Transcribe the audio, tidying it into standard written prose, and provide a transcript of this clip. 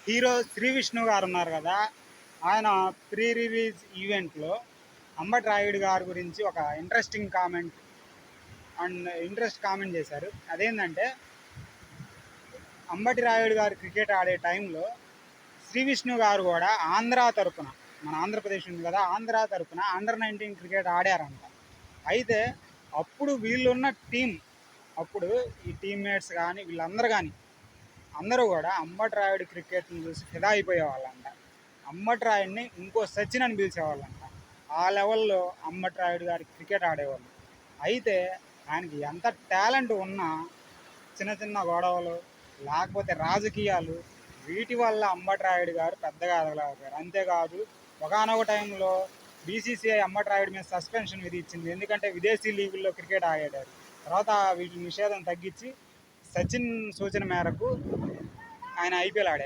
Hero Shri Vishnu గారు ఉన్నారు కదా, ఆయన ప్రీ రిలీజ్ ఈవెంట్లో అంబటి రాయుడు గారి గురించి ఒక ఇంట్రెస్ట్ కామెంట్ చేశారు. అదేంటంటే, అంబటి రాయుడు గారు క్రికెట్ ఆడే టైంలో శ్రీ విష్ణు గారు కూడా ఆంధ్ర తరపున, మన ఆంధ్రప్రదేశ్ ఉంది కదా, ఆంధ్ర తరపున అండర్ 19 క్రికెట్ ఆడారంట. అయితే అప్పుడు వీళ్ళున్న టీం, అప్పుడు ఈ టీమ్మేట్స్ కానీ వీళ్ళందరూ కానీ అందరూ కూడా అంబటి రాయుడు క్రికెట్ని చూసి ఫిదా అయిపోయేవాళ్ళంట. అంబటి రాయుడిని ఇంకో సచిన్ అని పిలిచేవాళ్ళంట. ఆ లెవెల్లో అంబటి రాయుడు గారి క్రికెట్ ఆడేవాళ్ళు. అయితే ఆయనకి ఎంత టాలెంట్ ఉన్నా చిన్న చిన్న గొడవలు, లేకపోతే రాజకీయాలు, వీటి వల్ల అంబటి రాయుడు గారు పెద్దగా ఎదగలేకపోయారు. అంతేకాదు, ఒకానొక టైంలో బీసీసీఐ అంబటి రాయుడు మీద సస్పెన్షన్ విధించింది. ఎందుకంటే విదేశీ లీగుల్లో క్రికెట్ ఆడారు. తర్వాత వీటి నిషేధం తగ్గించి సచిన్ సూచన మేరకు ఆయన ఐపీఎల్ ఆడారు.